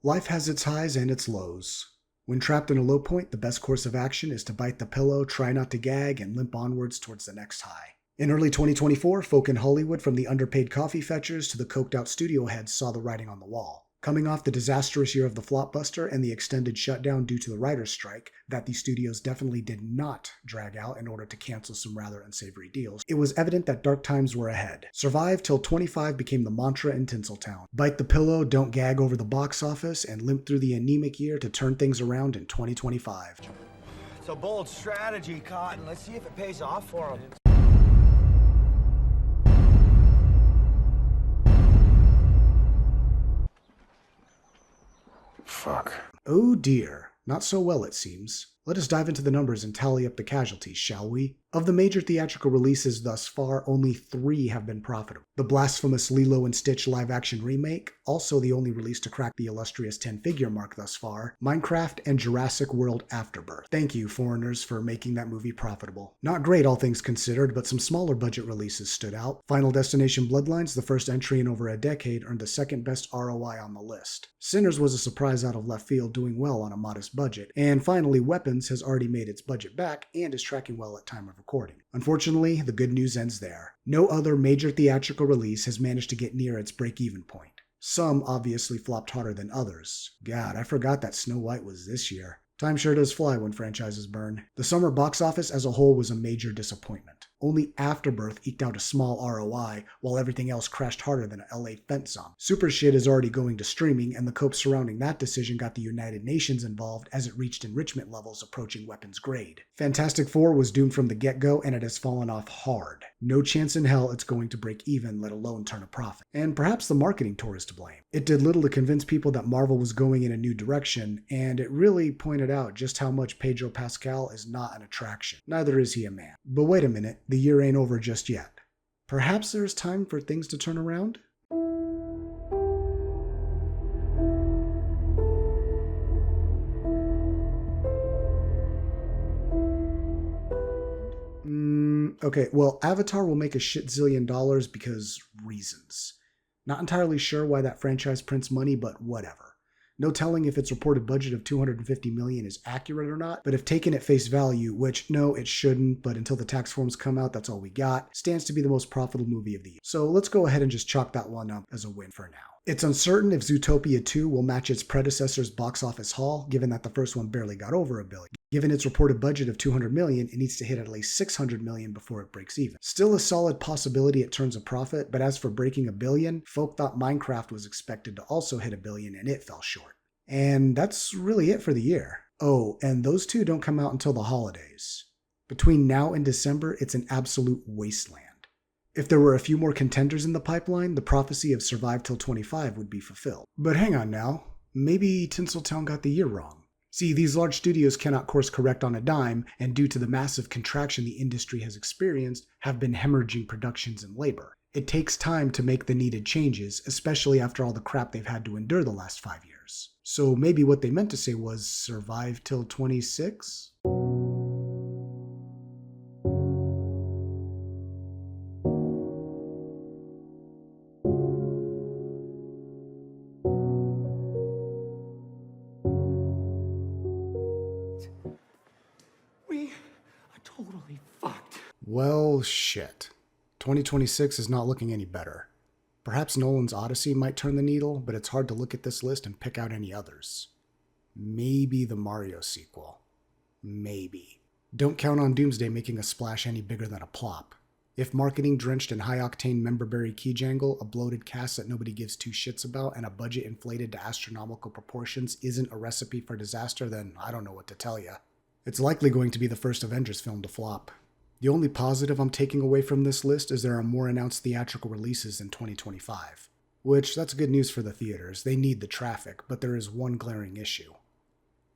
Life has its highs and its lows. When trapped in a low point, the best course of action is to bite the pillow, try not to gag, and limp onwards towards the next high. In early 2024, folk in Hollywood, from the underpaid coffee fetchers to the coked out studio heads, saw the writing on the wall. Coming off the disastrous year of the Flopbuster and the extended shutdown due to the writer's strike that the studios definitely did not drag out in order to cancel some rather unsavory deals, it was evident that dark times were ahead. Survive till 25 became the mantra in Tinseltown. Bite the pillow, don't gag over the box office, and limp through the anemic year to turn things around in 2025. It's a bold strategy, Cotton. Let's see if it pays off for him. Fuck. Oh dear, not so well it seems. Let us dive into the numbers and tally up the casualties, shall we? Of the major theatrical releases thus far, only 3 have been profitable. The blasphemous Lilo and Stitch live-action remake, also the only release to crack the illustrious 10-figure mark thus far, Minecraft and Jurassic World Afterbirth. Thank you, foreigners, for making that movie profitable. Not great, all things considered, but some smaller budget releases stood out. Final Destination Bloodlines, the first entry in over a decade, earned the second best ROI on the list. Sinners was a surprise out of left field, doing well on a modest budget. And finally, Weapons has already made its budget back and is tracking well at time of recording. Unfortunately, the good news ends there. No other major theatrical release has managed to get near its break-even point. Some obviously flopped harder than others. God, I forgot that Snow White was this year. Time sure does fly when franchises burn. The summer box office as a whole was a major disappointment. Only Afterbirth eked out a small ROI, while everything else crashed harder than an LA fence zone. Super Shit is already going to streaming, and the cope surrounding that decision got the United Nations involved as it reached enrichment levels approaching weapons grade. Fantastic Four was doomed from the get-go, and it has fallen off hard. No chance in hell it's going to break even, let alone turn a profit. And perhaps the marketing tour is to blame. It did little to convince people that Marvel was going in a new direction, and it really pointed out just how much Pedro Pascal is not an attraction. Neither is he a man. But wait a minute, the year ain't over just yet. Perhaps there's time for things to turn around? Okay, well, Avatar will make a shit zillion dollars because reasons. Not entirely sure why that franchise prints money, but whatever. No telling if its reported budget of $250 million is accurate or not, but if taken at face value, which no, it shouldn't, but until the tax forms come out, that's all we got, stands to be the most profitable movie of the year. So let's go ahead and just chalk that one up as a win for now. It's uncertain if Zootopia 2 will match its predecessor's box office haul, given that the first one barely got over $1 billion. Given its reported budget of $200 million, it needs to hit at least $600 million before it breaks even. Still a solid possibility it turns a profit, but as for breaking $1 billion, folk thought Minecraft was expected to also hit $1 billion and it fell short. And that's really it for the year. Oh, and those two don't come out until the holidays. Between now and December, it's an absolute wasteland. If there were a few more contenders in the pipeline, the prophecy of Survive Till 25 would be fulfilled. But hang on now, maybe Tinseltown got the year wrong. See, these large studios cannot course correct on a dime, and due to the massive contraction the industry has experienced, have been hemorrhaging productions and labor. It takes time to make the needed changes, especially after all the crap they've had to endure the last 5 years. So maybe what they meant to say was survive till 26? We are totally fucked. Well, shit. 2026 is not looking any better. Perhaps Nolan's Odyssey might turn the needle, but it's hard to look at this list and pick out any others. Maybe the Mario sequel. Maybe. Don't count on Doomsday making a splash any bigger than a plop. If marketing drenched in high-octane memberberry key jangle, a bloated cast that nobody gives two shits about, and a budget inflated to astronomical proportions isn't a recipe for disaster, then I don't know what to tell ya. It's likely going to be the first Avengers film to flop. The only positive I'm taking away from this list is there are more announced theatrical releases in 2025. Which, that's good news for the theaters. They need the traffic, but there is one glaring issue.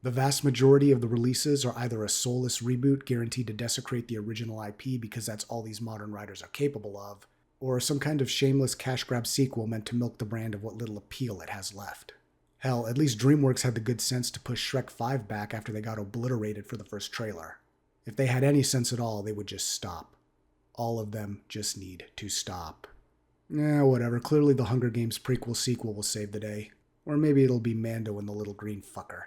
The vast majority of the releases are either a soulless reboot guaranteed to desecrate the original IP because that's all these modern writers are capable of, or some kind of shameless cash grab sequel meant to milk the brand of what little appeal it has left. Hell, at least DreamWorks had the good sense to push Shrek 5 back after they got obliterated for the first trailer. If they had any sense at all, they would just stop. All of them just need to stop. Whatever. Clearly the Hunger Games prequel sequel will save the day. Or maybe it'll be Mando and the little green fucker.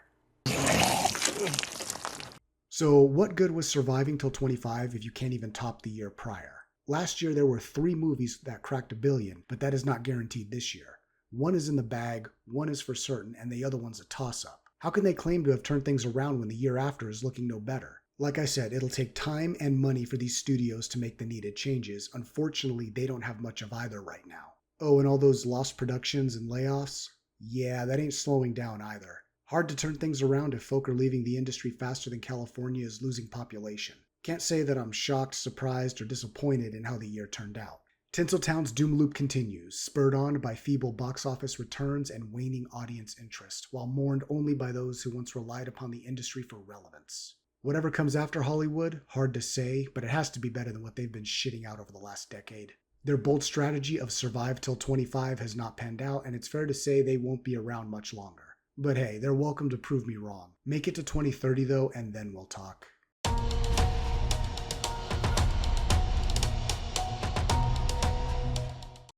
So what good was surviving till 25 if you can't even top the year prior? Last year there were 3 movies that cracked $1 billion, but that is not guaranteed this year. One is in the bag, one is for certain, and the other one's a toss-up. How can they claim to have turned things around when the year after is looking no better? Like I said, it'll take time and money for these studios to make the needed changes. Unfortunately, they don't have much of either right now. Oh, and all those lost productions and layoffs? Yeah, that ain't slowing down either. Hard to turn things around if folk are leaving the industry faster than California is losing population. Can't say that I'm shocked, surprised, or disappointed in how the year turned out. Tinseltown's doom loop continues, spurred on by feeble box office returns and waning audience interest, while mourned only by those who once relied upon the industry for relevance. Whatever comes after Hollywood, hard to say, but it has to be better than what they've been shitting out over the last decade. Their bold strategy of survive till 25 has not panned out, and it's fair to say they won't be around much longer. But hey, they're welcome to prove me wrong. Make it to 2030 though, and then we'll talk.